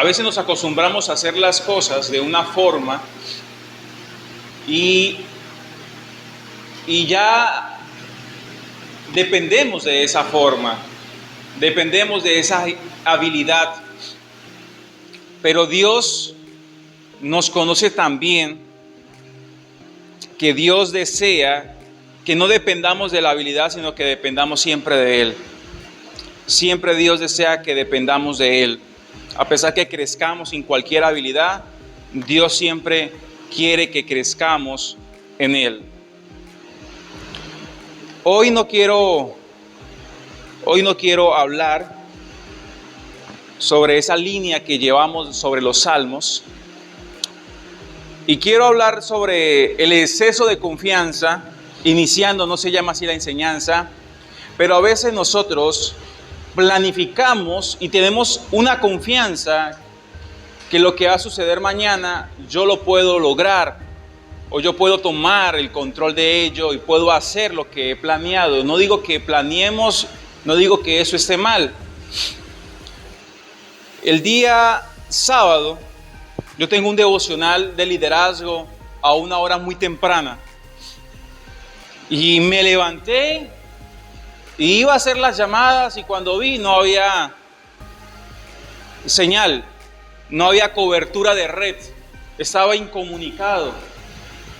A veces nos acostumbramos a hacer las cosas de una forma y ya dependemos de esa forma, dependemos de esa habilidad. Pero Dios nos conoce tan bien que Dios desea que no dependamos de la habilidad, sino que dependamos siempre de Él. Siempre Dios desea que dependamos de Él. A pesar que crezcamos en cualquier habilidad, Dios siempre quiere que crezcamos en Él. Hoy no quiero hablar sobre esa línea que llevamos sobre los salmos. Y quiero hablar sobre el exceso de confianza, iniciando, no se llama así la enseñanza, pero a veces nosotros planificamos y tenemos una confianza que lo que va a suceder mañana yo lo puedo lograr, o yo puedo tomar el control de ello y puedo hacer lo que he planeado. No digo que planeemos, no digo que eso esté mal. El día sábado yo tengo un devocional de liderazgo a una hora muy temprana y me levanté y iba a hacer las llamadas y cuando vi no había señal, no había cobertura de red, estaba incomunicado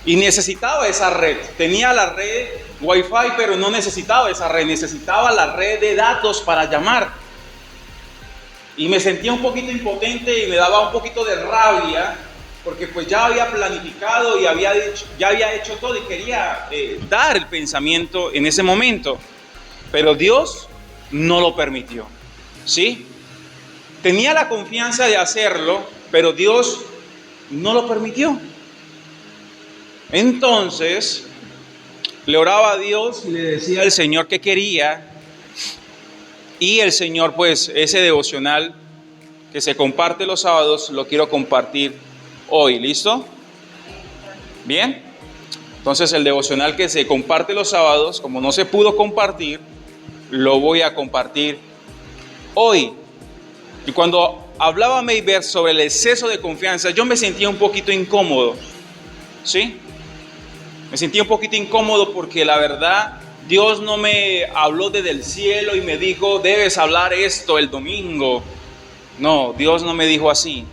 y necesitaba esa red. Tenía la red Wi-Fi, pero no necesitaba esa red, necesitaba la red de datos para llamar. Y me sentía un poquito impotente y me daba un poquito de rabia porque pues ya había planificado y ya había hecho todo y quería dar el pensamiento en ese momento. Pero Dios no lo permitió, ¿sí? Tenía la confianza de hacerlo, pero Dios no lo permitió. Entonces, le oraba a Dios y le decía al Señor que quería. Y el Señor, pues, ese devocional que se comparte los sábados, lo quiero compartir hoy. ¿Listo? ¿Bien? Entonces, el devocional que se comparte los sábados, como no se pudo compartir, lo voy a compartir hoy. Y cuando hablaba Mayberg sobre el exceso de confianza, yo me sentía un poquito incómodo, ¿sí? Me sentía un poquito incómodo porque la verdad, Dios no me habló desde el cielo y me dijo, debes hablar esto el domingo. No, Dios no me dijo así.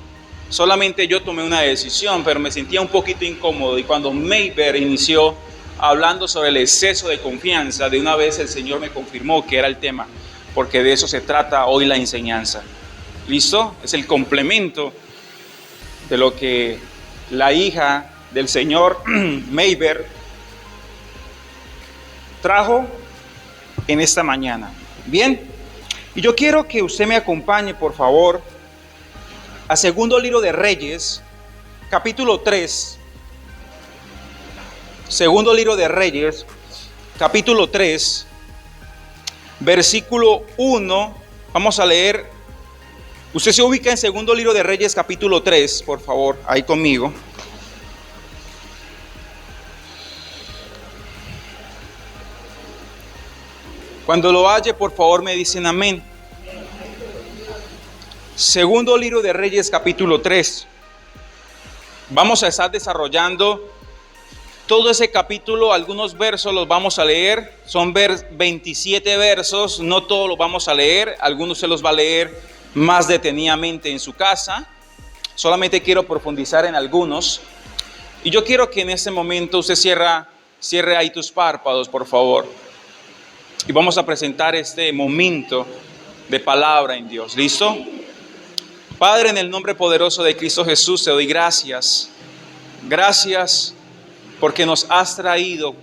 Solamente yo tomé una decisión, pero me sentía un poquito incómodo. Y cuando Mayberg inició hablando sobre el exceso de confianza, de una vez el Señor me confirmó que era el tema, porque de eso se trata hoy la enseñanza. ¿Listo? Es el complemento de lo que la hija del señor Mayberg trajo en esta mañana. Bien, y yo quiero que usted me acompañe, por favor, a Segundo Libro de Reyes, capítulo 3. Segundo Libro de Reyes, capítulo 3, versículo 1. Vamos a leer. Usted se ubica en Segundo Libro de Reyes, capítulo 3, por favor, ahí conmigo. Cuando lo halle, por favor, me dicen amén. Segundo Libro de Reyes, capítulo 3. Vamos a estar desarrollando todo ese capítulo. Algunos versos los vamos a leer. Son 27 versos. No todos los vamos a leer. Algunos se los va a leer más detenidamente en su casa. Solamente quiero profundizar en algunos. Y yo quiero que en este momento usted cierre ahí tus párpados, por favor. Y vamos a presentar este momento de palabra en Dios. ¿Listo? Padre, en el nombre poderoso de Cristo Jesús, te doy gracias. Gracias porque nos has traído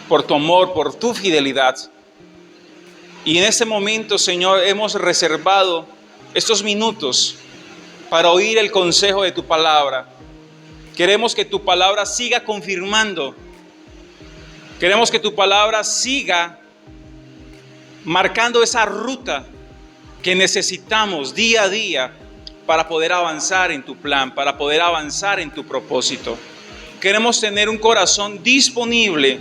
por tu amor, por tu fidelidad. Y en este momento, Señor, hemos reservado estos minutos para oír el consejo de tu palabra. Queremos que tu palabra siga confirmando. Queremos que tu palabra siga marcando esa ruta que necesitamos día a día para poder avanzar en tu plan, para poder avanzar en tu propósito. Queremos tener un corazón disponible.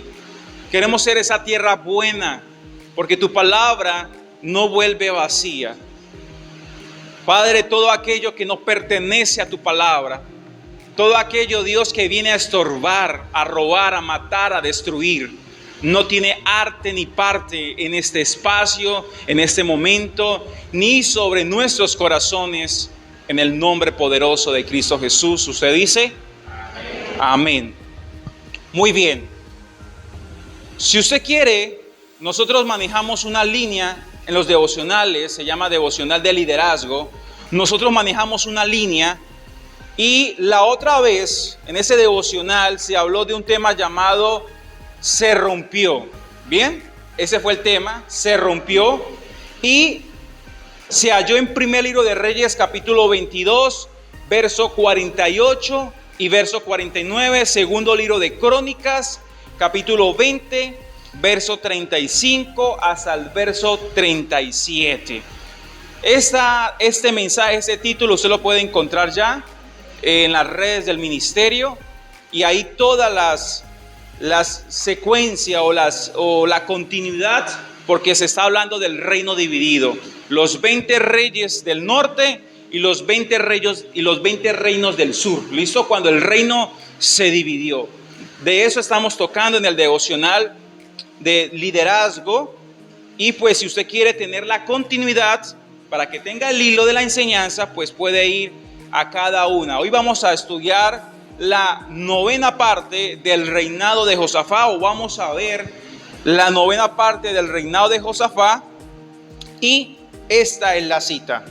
Queremos ser esa tierra buena, porque tu palabra no vuelve vacía. Padre, todo aquello que no pertenece a tu palabra, todo aquello, Dios, que viene a estorbar, a robar, a matar, a destruir, no tiene arte ni parte en este espacio, en este momento, ni sobre nuestros corazones, en el nombre poderoso de Cristo Jesús. ¿Usted dice? Amén. Amén. Muy bien. Si usted quiere, nosotros manejamos una línea en los devocionales, se llama devocional de liderazgo. Nosotros manejamos una línea y la otra vez en ese devocional se habló de un tema llamado se rompió. Bien, ese fue el tema, se rompió, y se halló en primer libro de Reyes capítulo 22, verso 48 y verso 49, segundo libro de Crónicas capítulo 20, verso 35 hasta el verso 37. Este mensaje, este título, usted lo puede encontrar ya en las redes del ministerio, y ahí todas las secuencias o la continuidad, porque se está hablando del reino dividido, los 20 reyes del norte y los 20 reinos del sur. ¿Listo? Cuando el reino se dividió. De eso estamos tocando en el devocional de liderazgo. Y pues si usted quiere tener la continuidad para que tenga el hilo de la enseñanza, pues puede ir a cada una. Hoy vamos a estudiar la novena parte del reinado de Josafat, o vamos a ver la novena parte del reinado de Josafat, y esta es la cita.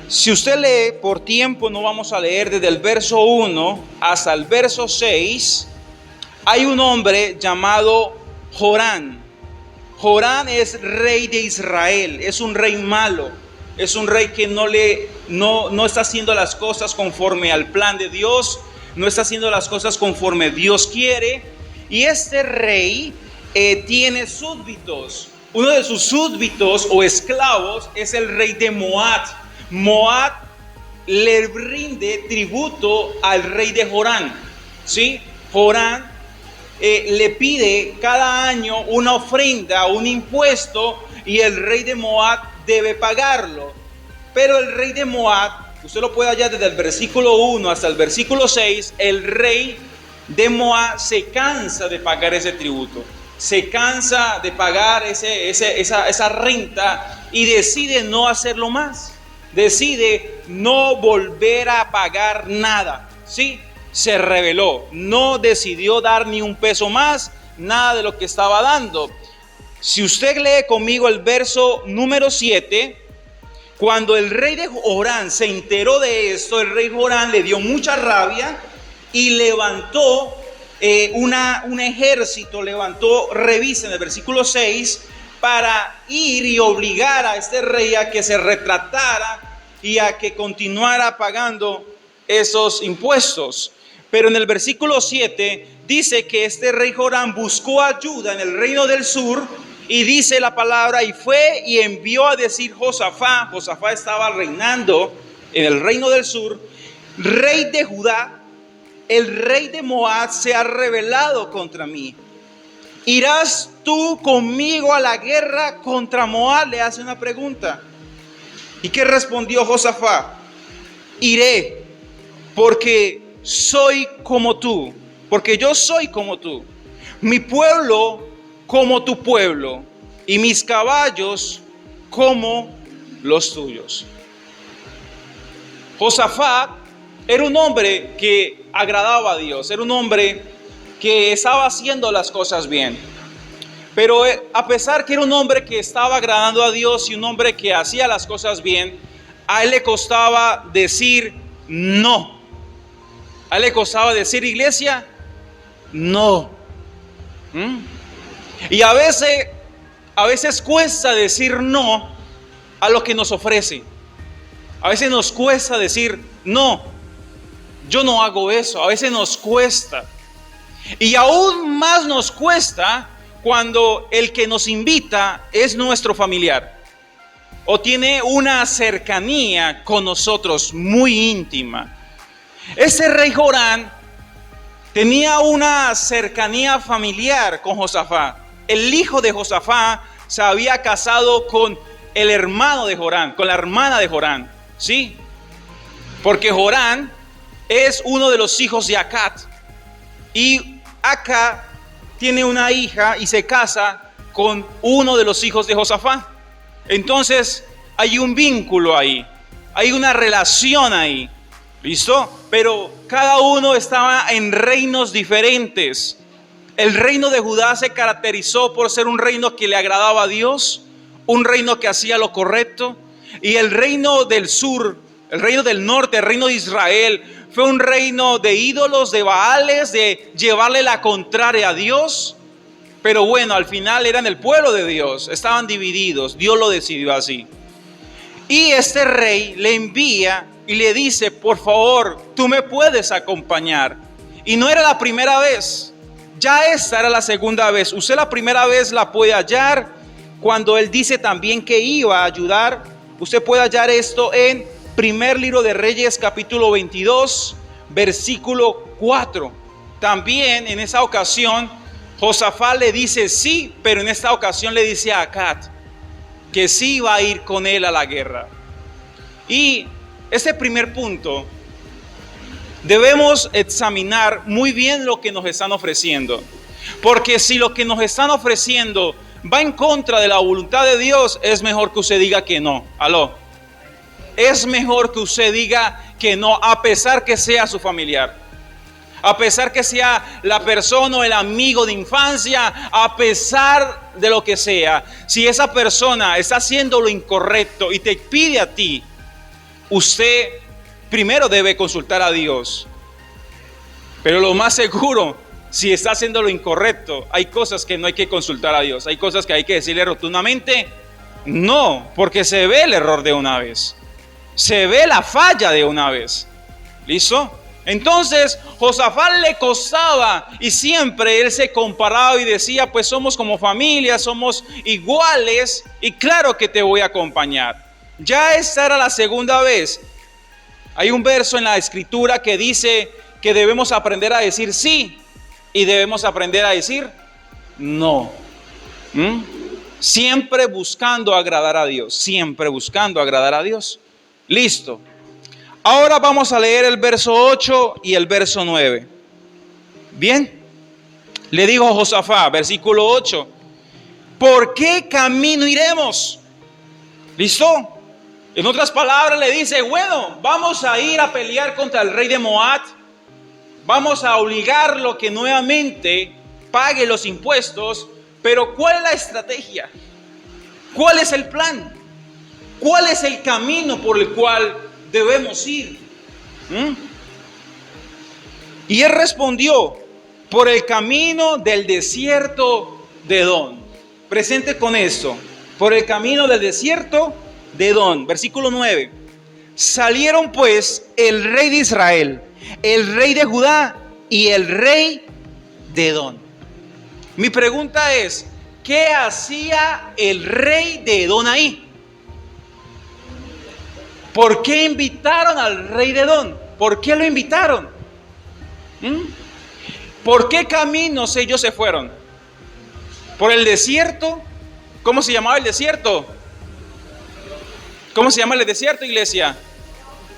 Si usted lee por tiempo, no vamos a leer desde el verso 1 hasta el verso 6. Hay un hombre llamado Jorán. Jorán es rey de Israel, es un rey malo. Es un rey que no está haciendo las cosas conforme al plan de Dios, no está haciendo las cosas conforme Dios quiere. Y este rey tiene súbditos. Uno de sus súbditos o esclavos es el rey de Moab. Moab le rinde tributo al rey de Jorán. ¿Sí? Jorán le pide cada año una ofrenda, un impuesto, y el rey de Moab debe pagarlo. Pero el rey de Moab, usted lo puede hallar desde el versículo 1 hasta el versículo 6, el rey de Moab se cansa de pagar ese tributo, se cansa de pagar esa renta, y decide no hacerlo más, decide no volver a pagar nada. ¿Sí? Se rebeló, no decidió dar ni un peso más, nada de lo que estaba dando. Si usted lee conmigo el verso número 7, cuando el rey de Jorán se enteró de esto, el rey Jorán le dio mucha rabia y levantó un ejército, revisa en el versículo 6, para ir y obligar a este rey a que se retratara y a que continuara pagando esos impuestos. Pero en el versículo 7 dice que este rey Jorán buscó ayuda en el reino del sur. Y dice la palabra, y fue y envió a decir Josafat estaba reinando en el reino del sur, rey de Judá, el rey de Moab se ha rebelado contra mí. ¿Irás tú conmigo a la guerra contra Moab? Le hace una pregunta. ¿Y qué respondió Josafat? Iré, porque soy como tú, porque yo soy como tú. Mi pueblo como tu pueblo, y mis caballos como los tuyos. Josafat era un hombre que agradaba a Dios, era un hombre que estaba haciendo las cosas bien. Pero a pesar que era un hombre que estaba agradando a Dios y un hombre que hacía las cosas bien, a él le costaba decir no. A él le costaba decir, iglesia, no. Y a veces cuesta decir no a lo que nos ofrece. A veces nos cuesta decir no, yo no hago eso. A veces nos cuesta. Y aún más nos cuesta cuando el que nos invita es nuestro familiar o tiene una cercanía con nosotros muy íntima. Ese rey Jorán tenía una cercanía familiar con Josafat. El hijo de Josafat se había casado con el hermano de Jorán, con la hermana de Jorán, ¿sí? Porque Jorán es uno de los hijos de Acat. Y Acat tiene una hija y se casa con uno de los hijos de Josafat. Entonces hay un vínculo ahí, hay una relación ahí, ¿listo? Pero cada uno estaba en reinos diferentes. El reino de Judá se caracterizó por ser un reino que le agradaba a Dios, un reino que hacía lo correcto. Y el reino del sur, el reino del norte, el reino de Israel, fue un reino de ídolos, de Baales, de llevarle la contraria a Dios. Pero bueno, al final eran el pueblo de Dios, estaban divididos, Dios lo decidió así. Y este rey le envía y le dice, por favor, tú me puedes acompañar. Y no era la primera vez, ya esta era la segunda vez. Usted la primera vez la puede hallar cuando él dice también que iba a ayudar. Usted puede hallar esto en primer libro de Reyes, capítulo 22, versículo 4. También en esa ocasión Josafat le dice sí, pero en esta ocasión le dice a Acat que sí va a ir con él a la guerra. Y este primer punto, debemos examinar muy bien lo que nos están ofreciendo. Porque si lo que nos están ofreciendo va en contra de la voluntad de Dios, es mejor que usted diga que no. Aló. Es mejor que usted diga que no, a pesar que sea su familiar. A pesar que sea la persona o el amigo de infancia, a pesar de lo que sea, si esa persona está haciendo lo incorrecto y te pide a ti, usted primero debe consultar a Dios. Pero lo más seguro, si está haciendo lo incorrecto, hay cosas que no hay que consultar a Dios. Hay cosas que hay que decirle rotundamente no, porque se ve el error de una vez. Se ve la falla de una vez. ¿Listo? Entonces, Josafat le costaba y siempre él se comparaba y decía, pues somos como familia, somos iguales y claro que te voy a acompañar. Ya esta era la segunda vez. Hay un verso en la escritura que dice que debemos aprender a decir sí y debemos aprender a decir no. Siempre buscando agradar a Dios, siempre buscando agradar a Dios. Listo. Ahora vamos a leer el verso 8 y el verso 9. Bien. Le dijo a Josafat, versículo 8, ¿por qué camino iremos? ¿Listo? En otras palabras le dice, bueno, vamos a ir a pelear contra el rey de Moab. Vamos a obligarlo que nuevamente pague los impuestos. Pero ¿cuál es la estrategia? ¿Cuál es el plan? ¿Cuál es el camino por el cual debemos ir? Y él respondió, por el camino del desierto de Edom. Presente con esto, por el camino del desierto de Edom. Versículo 9. Salieron pues el rey de Israel, el rey de Judá y el rey de Edom. Mi pregunta es, ¿qué hacía el rey de Edom ahí? ¿Por qué invitaron al rey de Edom? ¿Por qué lo invitaron? ¿Por qué caminos ellos se fueron? ¿Por el desierto? ¿Cómo se llamaba el desierto? ¿Cómo se llama el desierto, iglesia?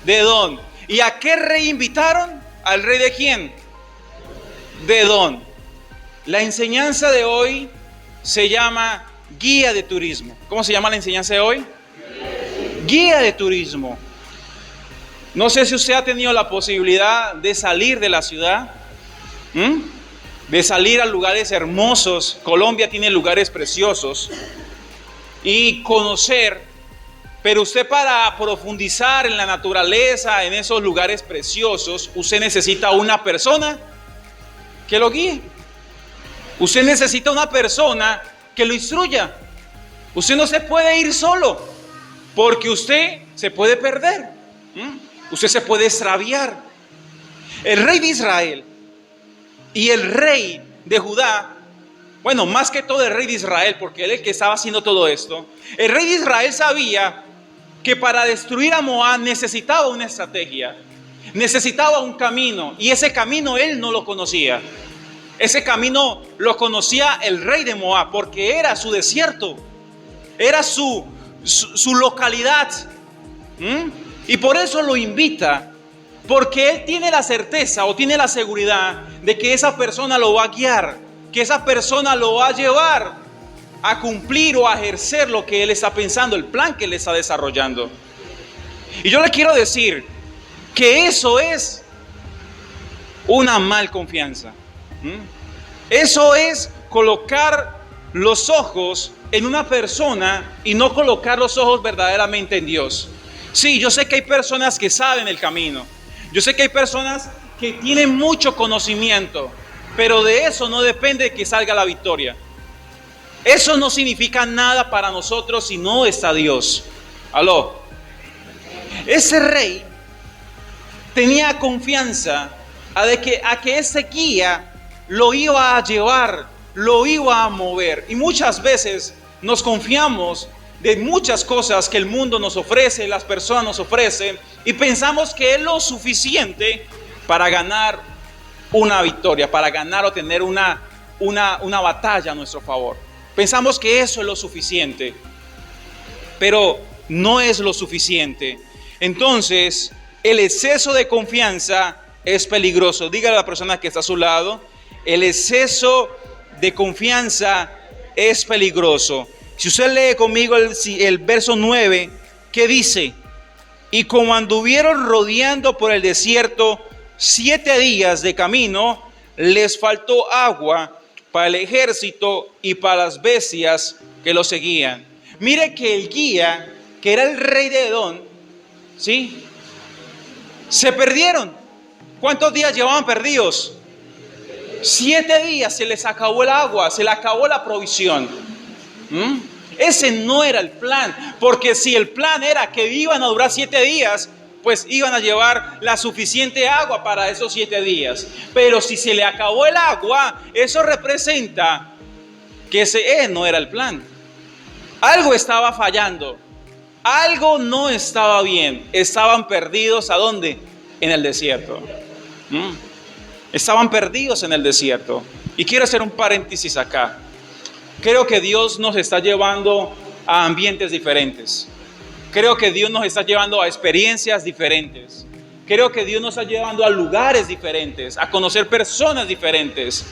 De Edom. ¿Y a qué rey invitaron? ¿Al rey de quién? De Edom. La enseñanza de hoy se llama guía de turismo. ¿Cómo se llama la enseñanza de hoy? Guía de turismo. No sé si usted ha tenido la posibilidad de salir de la ciudad, de salir a lugares hermosos. Colombia tiene lugares preciosos y conocer, pero usted para profundizar en la naturaleza, en esos lugares preciosos, usted necesita una persona que lo guíe. Usted necesita una persona que lo instruya. Usted no se puede ir solo, porque usted se puede perder. Usted se puede extraviar. El rey de Israel y el rey de Judá, bueno, más que todo el rey de Israel, porque él es el que estaba haciendo todo esto. El rey de Israel sabía que para destruir a Moab necesitaba una estrategia, necesitaba un camino, y ese camino él no lo conocía. Ese camino lo conocía el rey de Moab, porque era su desierto, era su su localidad. Y por eso lo invita, porque él tiene la certeza o tiene la seguridad de que esa persona lo va a guiar, que esa persona lo va a llevar a cumplir o a ejercer lo que él está pensando, el plan que él está desarrollando. Y yo le quiero decir que eso es una mal confianza. Eso es colocar los ojos en una persona y no colocar los ojos verdaderamente en Dios. Sí, yo sé que hay personas que saben el camino. Yo sé que hay personas que tienen mucho conocimiento, pero de eso no depende que salga la victoria. Eso no significa nada para nosotros si no está Dios. Aló. Ese rey tenía confianza a que ese guía lo iba a llevar, lo iba a mover. Y muchas veces nos confiamos de muchas cosas que el mundo nos ofrece, las personas nos ofrecen, y pensamos que es lo suficiente para ganar una victoria, para ganar o tener una batalla a nuestro favor. Pensamos que eso es lo suficiente, pero no es lo suficiente. Entonces, el exceso de confianza es peligroso. Dígale a la persona que está a su lado, el exceso de confianza es peligroso. Si usted lee conmigo el verso 9, ¿qué dice? Y como anduvieron rodeando por el desierto 7 días de camino, les faltó agua para el ejército y para las bestias que lo seguían. Mire que el guía, que era el rey de Edom, ¿sí?, se perdieron. ¿Cuántos días llevaban perdidos? 7 días. Se les acabó el agua, se les acabó la provisión. Ese no era el plan, porque si el plan era que iban a durar 7 días, pues iban a llevar la suficiente agua para esos 7 días. Pero si se le acabó el agua, eso representa que ese no era el plan. Algo estaba fallando, algo no estaba bien. Estaban perdidos, ¿a dónde? En el desierto. Estaban perdidos en el desierto. Y quiero hacer un paréntesis acá. Creo que Dios nos está llevando a ambientes diferentes. Creo que Dios nos está llevando a experiencias diferentes. Creo que Dios nos está llevando a lugares diferentes, a conocer personas diferentes.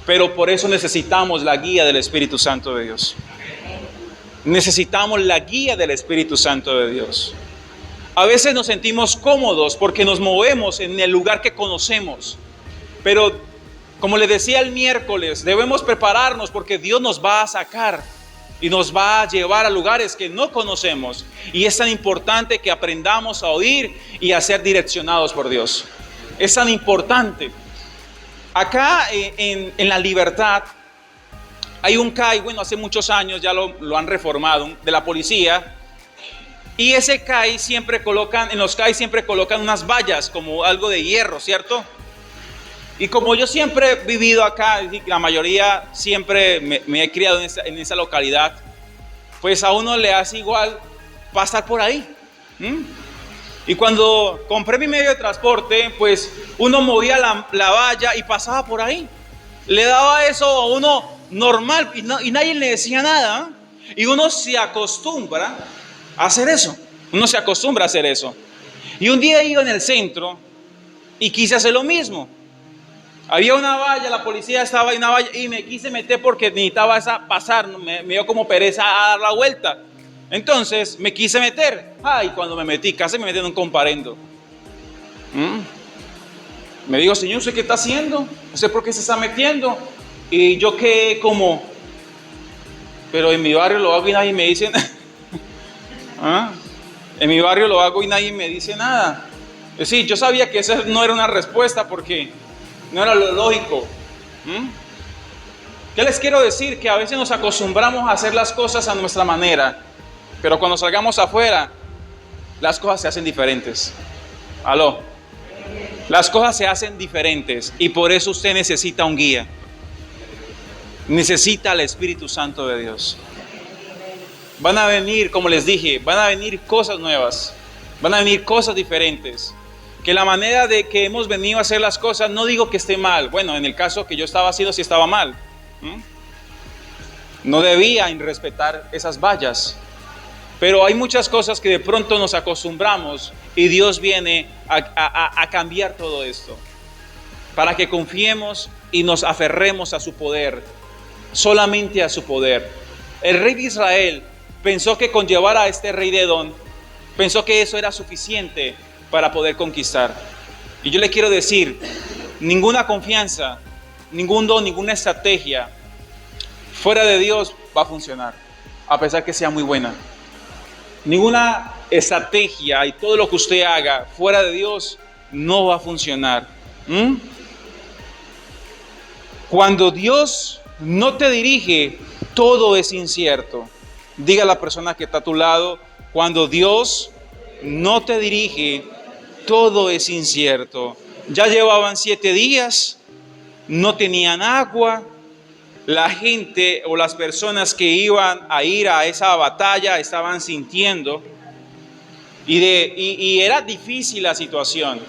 Pero por eso necesitamos la guía del Espíritu Santo de Dios. Necesitamos la guía del Espíritu Santo de Dios. A veces nos sentimos cómodos porque nos movemos en el lugar que conocemos. Pero como les decía el miércoles, debemos prepararnos porque Dios nos va a sacar y nos va a llevar a lugares que no conocemos. Y es tan importante que aprendamos a oír y a ser direccionados por Dios. Es tan importante. Acá en La Libertad hay un CAI, bueno, hace muchos años ya lo han reformado, de la policía. Y ese CAI en los CAI siempre colocan unas vallas como algo de hierro, ¿cierto? Y como yo siempre he vivido acá, la mayoría siempre me he criado en esa localidad, pues a uno le hace igual pasar por ahí. Y cuando compré mi medio de transporte, pues uno movía la valla y pasaba por ahí. Le daba eso a uno normal y nadie le decía nada. Y uno se acostumbra a hacer eso. Uno se acostumbra a hacer eso. Y un día iba en el centro y quise hacer lo mismo. Había una valla, la policía estaba en una valla y me quise meter porque necesitaba pasar, me dio como pereza a dar la vuelta. Entonces me quise meter. Y cuando me metí, casi me metí en un comparendo. Me digo, Señor, ¿usted qué está haciendo? ¿Usted por qué se está metiendo? Y yo quedé como, pero en mi barrio lo hago y nadie me dice nada. En mi barrio lo hago y nadie me dice nada. Sí, yo sabía que esa no era una respuesta porque no era lo lógico. ¿Qué les quiero decir? Que a veces nos acostumbramos a hacer las cosas a nuestra manera, pero cuando salgamos afuera, las cosas se hacen diferentes. Aló. Las cosas se hacen diferentes y por eso usted necesita un guía. Necesita el Espíritu Santo de Dios. Van a venir, como les dije, van a venir cosas nuevas, van a venir cosas diferentes. Que la manera de que hemos venido a hacer las cosas, no digo que esté mal. Bueno, en el caso que yo estaba haciendo, sí estaba mal. No debía irrespetar esas vallas. Pero hay muchas cosas que de pronto nos acostumbramos y Dios viene a cambiar todo esto, para que confiemos y nos aferremos a su poder, solamente a su poder. El rey de Israel pensó que con llevar a este rey de Edom, pensó que eso era suficiente para poder conquistar. Y yo le quiero decir, ninguna confianza, ningún don, ninguna estrategia fuera de Dios va a funcionar, a pesar que sea muy buena. Ninguna estrategia y todo lo que usted haga fuera de Dios no va a funcionar. Cuando Dios no te dirige, todo es incierto. Diga a la persona que está a tu lado, cuando Dios no te dirige, todo es incierto. Ya llevaban 7 días, no tenían agua. La gente o las personas que iban a ir a esa batalla estaban sintiendo y era difícil la situación,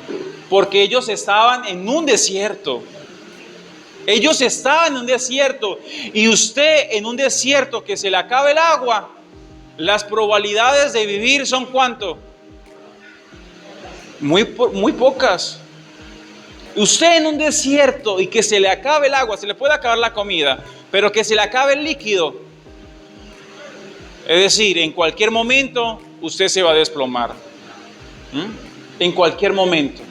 porque ellos estaban en un desierto. Ellos estaban en un desierto, y usted en un desierto que se le acabe el agua, las probabilidades de vivir son ¿cuánto? Muy pocas. Usted en un desierto y que se le acabe el agua, se le puede acabar la comida, pero que se le acabe el líquido. Es decir, en cualquier momento usted se va a desplomar. En cualquier momento.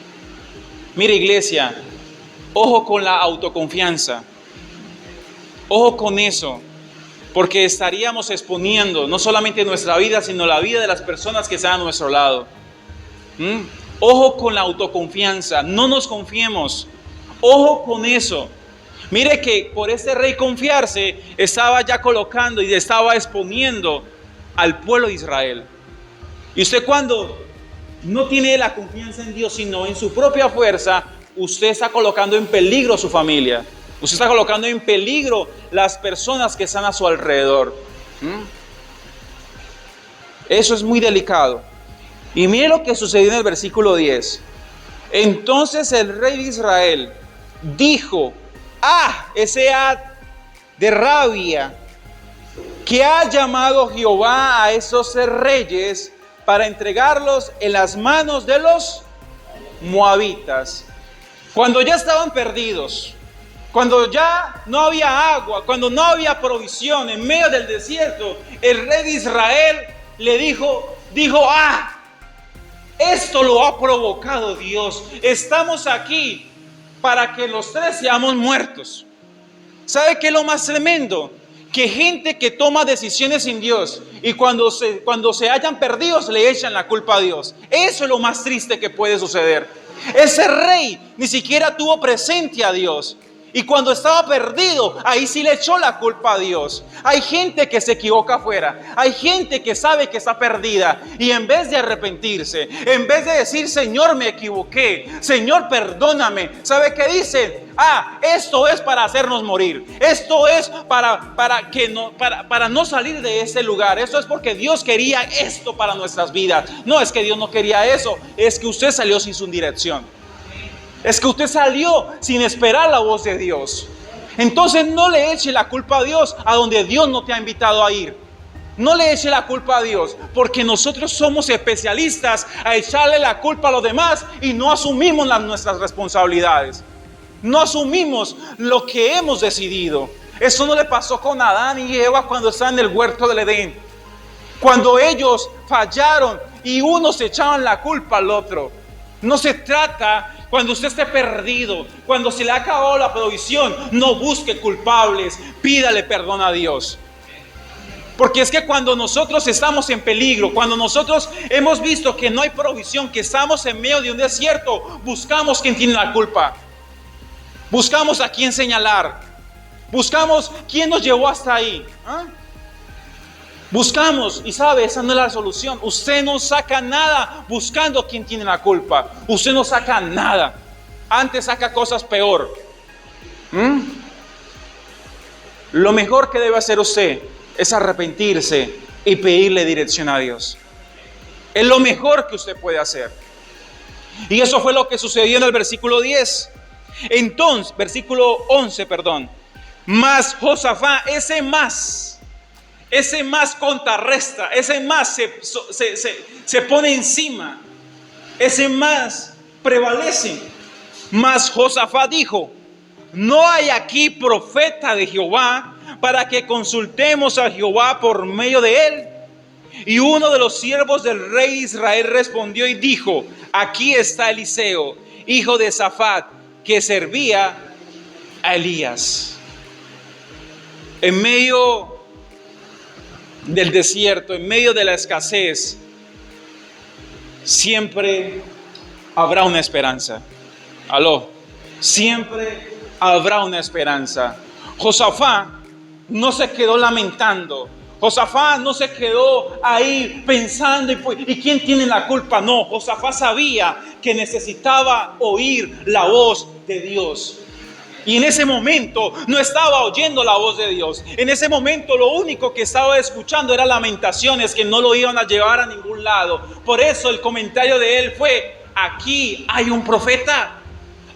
Mire, iglesia, ojo con la autoconfianza. Ojo con eso, porque estaríamos exponiendo no solamente nuestra vida, sino la vida de las personas que están a nuestro lado. Ojo con la autoconfianza, no nos confiemos. Ojo con eso. Mire que por este rey confiarse, estaba ya colocando y estaba exponiendo al pueblo de Israel. Y usted, cuando no tiene la confianza en Dios, sino en su propia fuerza, usted está colocando en peligro a su familia. Usted está colocando en peligro las personas que están a su alrededor. Eso es muy delicado. Y mire lo que sucedió en el versículo 10. Entonces el rey de Israel dijo: ese de rabia, que ha llamado Jehová a esos reyes para entregarlos en las manos de los moabitas. Cuando ya estaban perdidos, cuando ya no había agua, cuando no había provisión en medio del desierto, el rey de Israel le dijo, esto lo ha provocado Dios. Estamos aquí para que los 3 seamos muertos. ¿Sabe qué es lo más tremendo? Que gente que toma decisiones sin Dios, y cuando se hayan perdido, le echan la culpa a Dios. Eso es lo más triste que puede suceder. Ese rey ni siquiera tuvo presente a Dios. Y cuando estaba perdido, ahí sí le echó la culpa a Dios. Hay gente que se equivoca afuera. Hay gente que sabe que está perdida. Y en vez de arrepentirse, en vez de decir, Señor, me equivoqué, Señor, perdóname, ¿sabe qué dicen? Esto es para hacernos morir. Esto es para no salir de ese lugar. Esto es porque Dios quería esto para nuestras vidas. No es que Dios no quería eso, es que usted salió sin su dirección. Es que usted salió sin esperar la voz de Dios. Entonces no le eche la culpa a Dios a donde Dios no te ha invitado a ir. No le eche la culpa a Dios, porque nosotros somos especialistas a echarle la culpa a los demás y no asumimos nuestras responsabilidades. No asumimos lo que hemos decidido. Eso no le pasó con Adán y Eva cuando estaban en el huerto del Edén. Cuando ellos fallaron y unos echaban la culpa al otro. No se trata. Cuando usted esté perdido, cuando se le ha acabado la provisión, no busque culpables, pídale perdón a Dios. Porque es que cuando nosotros estamos en peligro, cuando nosotros hemos visto que no hay provisión, que estamos en medio de un desierto, buscamos quién tiene la culpa. Buscamos a quién señalar. Buscamos quién nos llevó hasta ahí. Buscamos, y sabe, esa no es la solución. Usted no saca nada buscando quién tiene la culpa. Usted no saca nada. Antes saca cosas peor. Lo mejor que debe hacer usted es arrepentirse y pedirle dirección a Dios. Es lo mejor que usted puede hacer. Y eso fue lo que sucedió en el versículo 10. Entonces, versículo 11, perdón. Mas Josafat, ese más, ese más contrarresta, ese más se pone encima, ese más prevalece. Mas Josafat dijo: no hay aquí profeta de Jehová para que consultemos a Jehová por medio de él. Y uno de los siervos del rey Israel respondió y dijo: aquí está Eliseo, hijo de Safat, que servía a Elías. En medio del desierto, en medio de la escasez, siempre habrá una esperanza. Aló, siempre habrá una esperanza. Josafat no se quedó lamentando. Josafat no se quedó ahí pensando ¿y quién tiene la culpa? No, Josafat sabía que necesitaba oír la voz de Dios. Y en ese momento no estaba oyendo la voz de Dios. En ese momento lo único que estaba escuchando era lamentaciones que no lo iban a llevar a ningún lado. Por eso el comentario de él fue: aquí hay un profeta.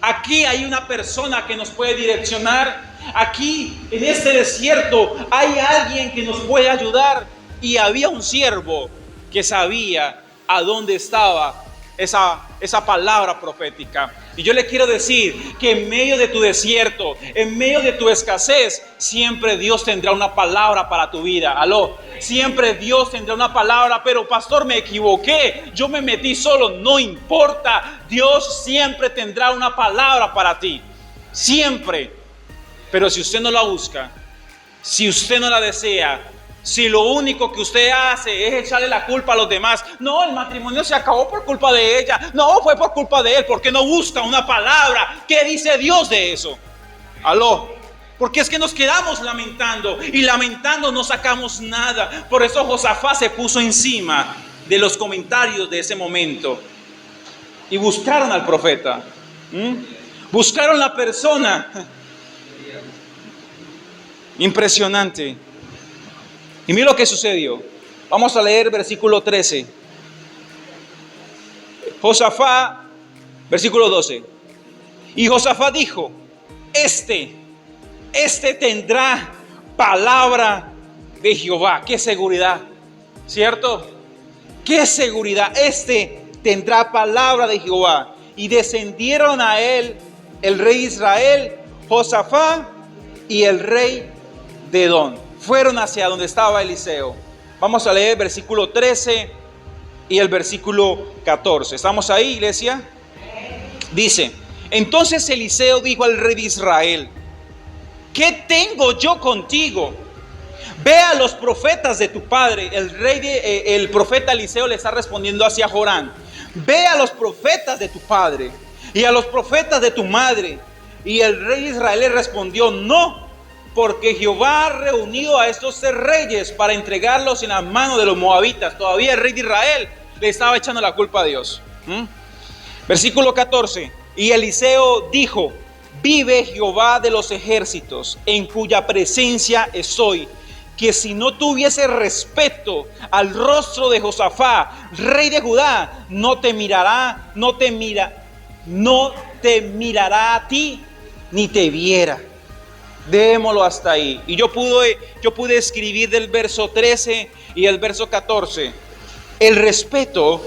Aquí hay una persona que nos puede direccionar. Aquí en este desierto hay alguien que nos puede ayudar. Y había un siervo que sabía a dónde estaba esa palabra profética. Y yo le quiero decir que en medio de tu desierto, en medio de tu escasez, siempre Dios tendrá una palabra para tu vida. Aló, siempre Dios tendrá una palabra. Pero pastor, me equivoqué, yo me metí solo. No importa, Dios siempre tendrá una palabra para ti, siempre. Pero si usted no la busca, si usted no la desea, si lo único que usted hace es echarle la culpa a los demás: no, el matrimonio se acabó por culpa de ella, no, fue por culpa de él. ¿Por qué no busca una palabra? ¿Qué dice Dios de eso? Aló, porque es que nos quedamos lamentando, y lamentando no sacamos nada. Por eso Josafat se puso encima de los comentarios de ese momento y buscaron al profeta. Buscaron la persona. Impresionante. Y mira lo que sucedió. Vamos a leer versículo 13. Josafat, versículo 12. Y Josafat dijo: Este tendrá palabra de Jehová. Qué seguridad, ¿cierto? Qué seguridad. Este tendrá palabra de Jehová. Y descendieron a él el rey de Israel, Josafat y el rey de Edom. Fueron hacia donde estaba Eliseo. Vamos a leer el versículo 13 y el versículo 14. ¿Estamos ahí, iglesia? Dice: entonces Eliseo dijo al rey de Israel: ¿qué tengo yo contigo? Ve a los profetas de tu padre. El profeta Eliseo le está respondiendo hacia Jorán: ve a los profetas de tu padre y a los profetas de tu madre. Y el rey de Israel le respondió: no, porque Jehová ha reunido a estos 3 reyes para entregarlos en las manos de los moabitas. Todavía el rey de Israel le estaba echando la culpa a Dios. Versículo 14. Y Eliseo dijo: vive Jehová de los ejércitos, en cuya presencia estoy, que si no tuviese respeto al rostro de Josafat, rey de Judá, no te mirará a ti, ni te viera. Démoslo hasta ahí. Y yo pude escribir del verso 13 y el verso 14. El respeto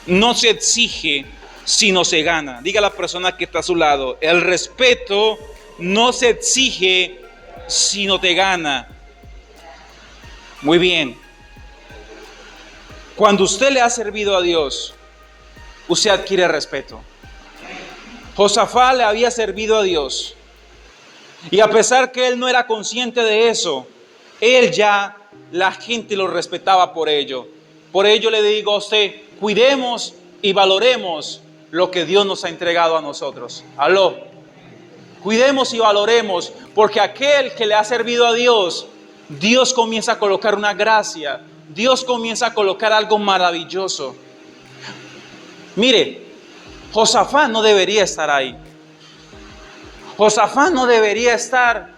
no se exige, sino se gana. Diga a la persona que está a su lado: el respeto no se exige, sino te gana. Muy bien. Cuando usted le ha servido a Dios, usted adquiere respeto. Josafat le había servido a Dios. Y a pesar que él no era consciente de eso, la gente lo respetaba por ello. Por ello le digo a usted: cuidemos y valoremos lo que Dios nos ha entregado a nosotros. Aló. Cuidemos y valoremos, porque aquel que le ha servido a Dios, Dios comienza a colocar una gracia. Dios comienza a colocar algo maravilloso. Mire, Josafat no debería estar ahí. Josafat no debería estar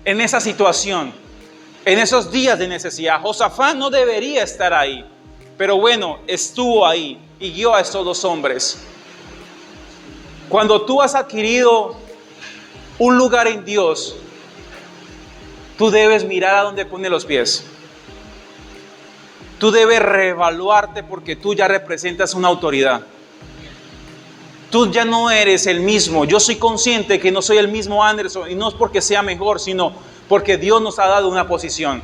en esa situación, en esos días de necesidad. Josafat no debería estar ahí. Pero bueno, estuvo ahí y guió a estos 2 hombres. Cuando tú has adquirido un lugar en Dios, tú debes mirar a donde pone los pies. Tú debes reevaluarte porque tú ya representas una autoridad. Tú ya no eres el mismo. Yo soy consciente que no soy el mismo Anderson, y no es porque sea mejor, sino porque Dios nos ha dado una posición.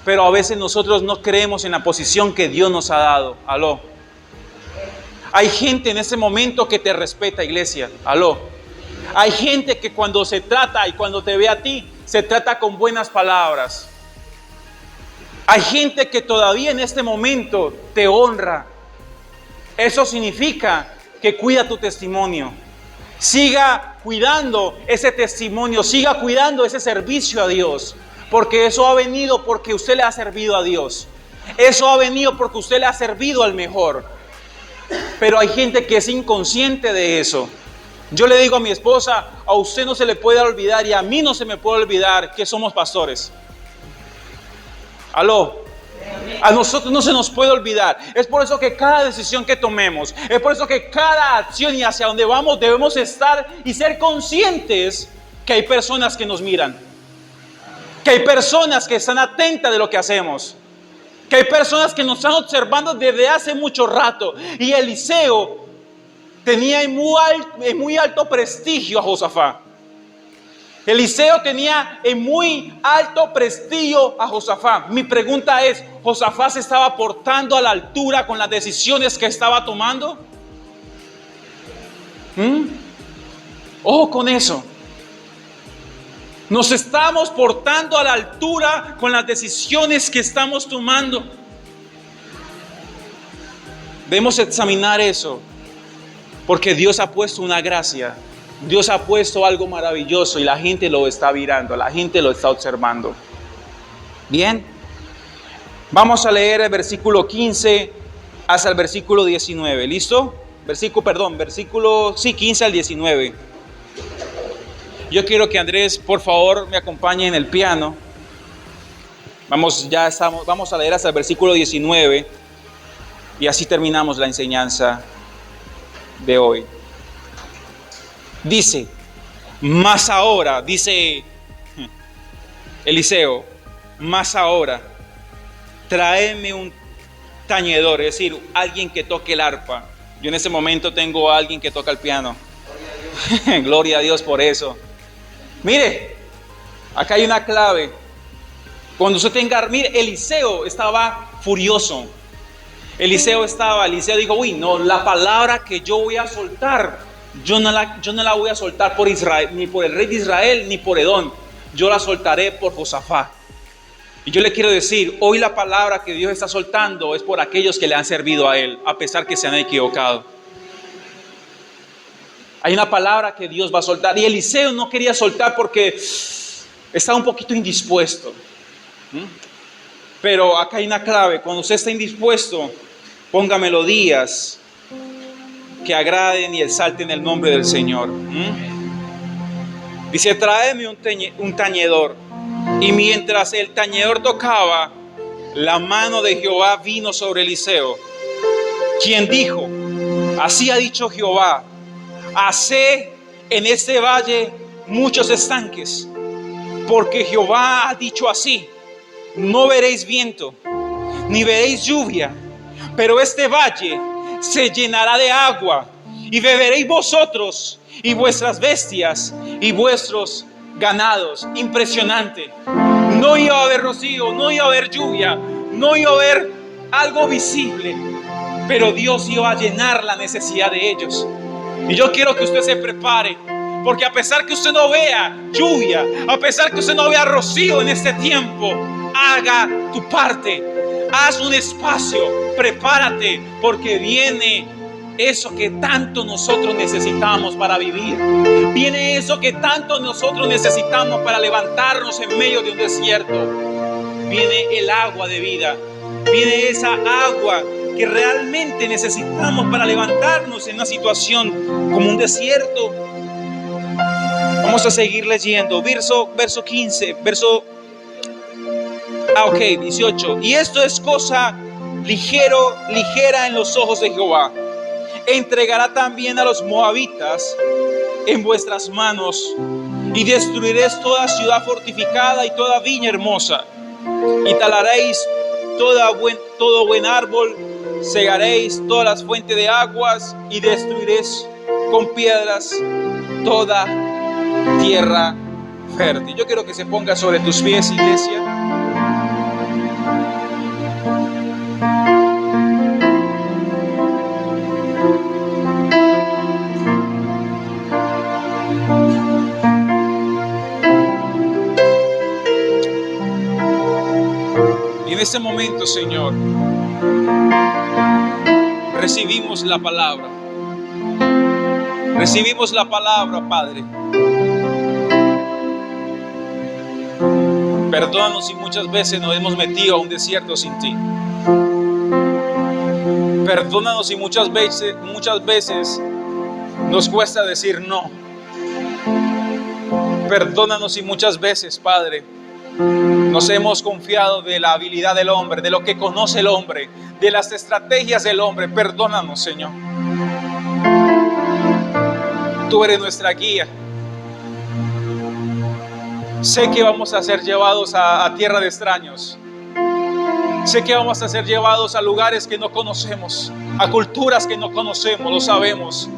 Pero a veces nosotros no creemos en la posición que Dios nos ha dado. Aló. Hay gente en ese momento que te respeta, iglesia. Aló. Hay gente que cuando se trata y cuando te ve a ti, se trata con buenas palabras. Hay gente que todavía en este momento te honra. Eso significa que cuida tu testimonio. Siga cuidando ese testimonio, siga cuidando ese servicio a Dios. Porque eso ha venido porque usted le ha servido a Dios. Eso ha venido porque usted le ha servido al mejor. Pero hay gente que es inconsciente de eso. Yo le digo a mi esposa, a usted no se le puede olvidar y a mí no se me puede olvidar que somos pastores. Aló. A nosotros no se nos puede olvidar. Es por eso que cada decisión que tomemos, es por eso que cada acción y hacia donde vamos debemos estar y ser conscientes que hay personas que nos miran, que hay personas que están atentas de lo que hacemos, que hay personas que nos están observando desde hace mucho rato. Y Eliseo tenía en muy alto prestigio a Josafat. Eliseo tenía en muy alto prestigio a Josafat. Mi pregunta es, ¿Josafat se estaba portando a la altura con las decisiones que estaba tomando? Ojo con eso. ¿Nos estamos portando a la altura con las decisiones que estamos tomando? Debemos examinar eso, porque Dios ha puesto una gracia. Dios ha puesto algo maravilloso y la gente lo está mirando, la gente lo está observando. Bien, vamos a leer el versículo 15 hasta el versículo 19. ¿Listo? Versículo 15 al 19. Yo quiero que Andrés, por favor, me acompañe en el piano. Vamos a leer hasta el versículo 19 y así terminamos la enseñanza de hoy. Dice, más ahora, dice Eliseo, más ahora, tráeme un tañedor, es decir, alguien que toque el arpa. Yo en este momento tengo a alguien que toca el piano. Gloria a Dios por eso. Mire, acá hay una clave. Cuando usted tenga, mire, Eliseo estaba furioso. Eliseo dijo, uy, no, la palabra que yo voy a soltar, yo no la voy a soltar por Israel, ni por el rey de Israel, ni por Edom. Yo la soltaré por Josafat. Y yo le quiero decir, hoy la palabra que Dios está soltando es por aquellos que le han servido a Él, a pesar que se han equivocado. Hay una palabra que Dios va a soltar. Y Eliseo no quería soltar porque estaba un poquito indispuesto. Pero acá hay una clave. Cuando usted está indispuesto, ponga melodías que agraden y exalten el nombre del Señor. Dice, tráeme un tañedor. Y mientras el tañedor tocaba, la mano de Jehová vino sobre Eliseo, quien dijo, así ha dicho Jehová, hacé en este valle muchos estanques, porque Jehová ha dicho así, no veréis viento, ni veréis lluvia, pero este valle se llenará de agua, y beberéis vosotros, y vuestras bestias, y vuestros ganados. Impresionante. No iba a haber rocío, no iba a haber lluvia, no iba a haber algo visible, pero Dios iba a llenar la necesidad de ellos. Y yo quiero que usted se prepare, porque a pesar que usted no vea lluvia, a pesar que usted no vea rocío en este tiempo, haga tu parte, haz un espacio, prepárate, porque viene eso que tanto nosotros necesitamos para vivir. Viene eso que tanto nosotros necesitamos para levantarnos en medio de un desierto. Viene el agua de vida. Viene esa agua que realmente necesitamos para levantarnos en una situación como un desierto. Vamos a seguir leyendo. Verso 15, 18. Y esto es cosa ligera en los ojos de Jehová. Entregará también a los moabitas en vuestras manos, y destruiréis toda ciudad fortificada y toda viña hermosa, y talaréis todo buen árbol, cegaréis todas las fuentes de aguas y destruiréis con piedras toda tierra fértil. Yo quiero que se ponga sobre tus pies, iglesia. Y en este momento, Señor, recibimos la palabra. Recibimos la palabra, Padre. Perdónanos si muchas veces nos hemos metido a un desierto sin ti. Perdónanos si muchas veces nos cuesta decir no. Perdónanos si muchas veces, Padre, nos hemos confiado de la habilidad del hombre, de lo que conoce el hombre, de las estrategias del hombre. Perdónanos, Señor. Tú eres nuestra guía. Sé que vamos a ser llevados a tierra de extraños. Sé que vamos a ser llevados a lugares que no conocemos, a culturas que no conocemos, lo sabemos.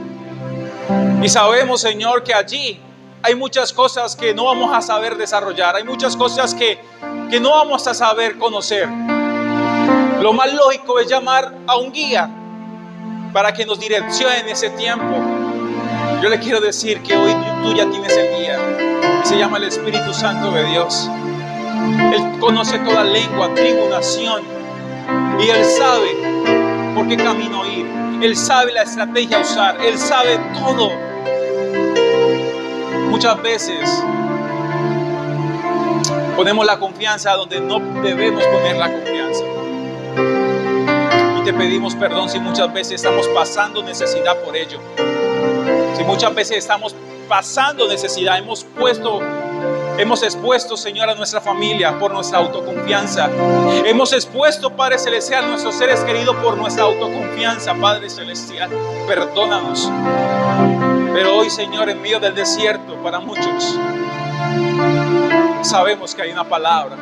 Y sabemos, Señor, que allí hay muchas cosas que no vamos a saber desarrollar, hay muchas cosas que no vamos a saber conocer. Lo más lógico es llamar a un guía para que nos direccione en ese tiempo. Yo le quiero decir que hoy tú ya tienes el guía. Se llama el Espíritu Santo de Dios. Él conoce toda lengua, tribu, nación. Y Él sabe por qué camino ir. Él sabe la estrategia a usar. Él sabe todo. Muchas veces ponemos la confianza donde no debemos poner la confianza. Y te pedimos perdón si muchas veces estamos pasando necesidad por ello. Si muchas veces estamos pasando necesidad, hemos expuesto, Señor, a nuestra familia por nuestra autoconfianza. Hemos expuesto, Padre Celestial, a nuestros seres queridos por nuestra autoconfianza, Padre Celestial. Perdónanos. Pero hoy, Señor, en medio del desierto, para muchos, sabemos que hay una palabra.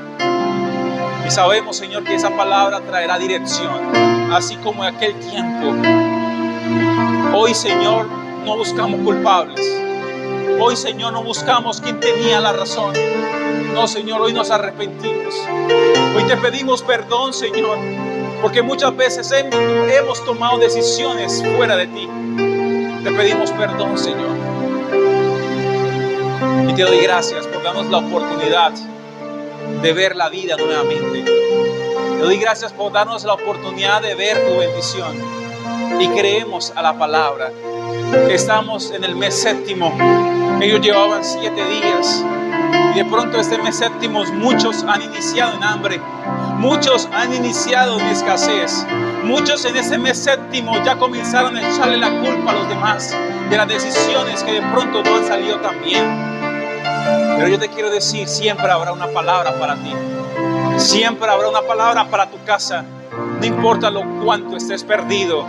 Y sabemos, Señor, que esa palabra traerá dirección, así como en aquel tiempo. Hoy, Señor, no buscamos culpables. Hoy, Señor, no buscamos quién tenía la razón. No, Señor, hoy nos arrepentimos. Hoy te pedimos perdón, Señor, porque muchas veces hemos tomado decisiones fuera de ti. Te pedimos perdón, Señor. Y te doy gracias por darnos la oportunidad de ver la vida nuevamente. Te doy gracias por darnos la oportunidad de ver tu bendición. Y creemos a la palabra. Estamos en el mes séptimo. Ellos llevaban 7 días. Y de pronto este mes séptimo muchos han iniciado en hambre. Muchos han iniciado en escasez. Muchos en ese mes séptimo ya comenzaron a echarle la culpa a los demás de las decisiones que de pronto no han salido tan bien. Pero yo te quiero decir, siempre habrá una palabra para ti. Siempre habrá una palabra para tu casa. No importa lo cuánto estés perdido.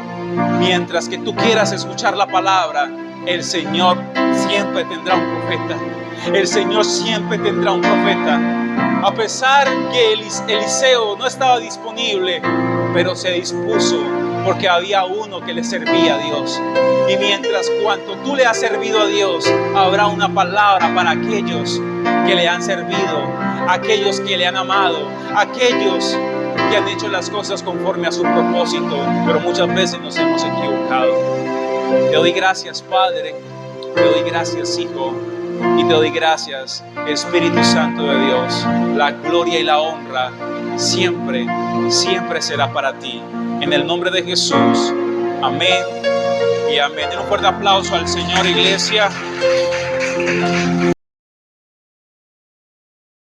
Mientras que tú quieras escuchar la palabra, el Señor siempre tendrá un profeta. El Señor siempre tendrá un profeta. A pesar que Eliseo no estaba disponible, pero se dispuso porque había uno que le servía a Dios. Y mientras cuanto tú le has servido a Dios, habrá una palabra para aquellos que le han servido, aquellos que le han amado, aquellos que han hecho las cosas conforme a su propósito, pero muchas veces nos hemos equivocado. Te doy gracias, Padre, te doy gracias, Hijo, y te doy gracias, Espíritu Santo de Dios. La gloria y la honra siempre, siempre será para ti. En el nombre de Jesús, amén y amén. Den un fuerte aplauso al Señor, iglesia.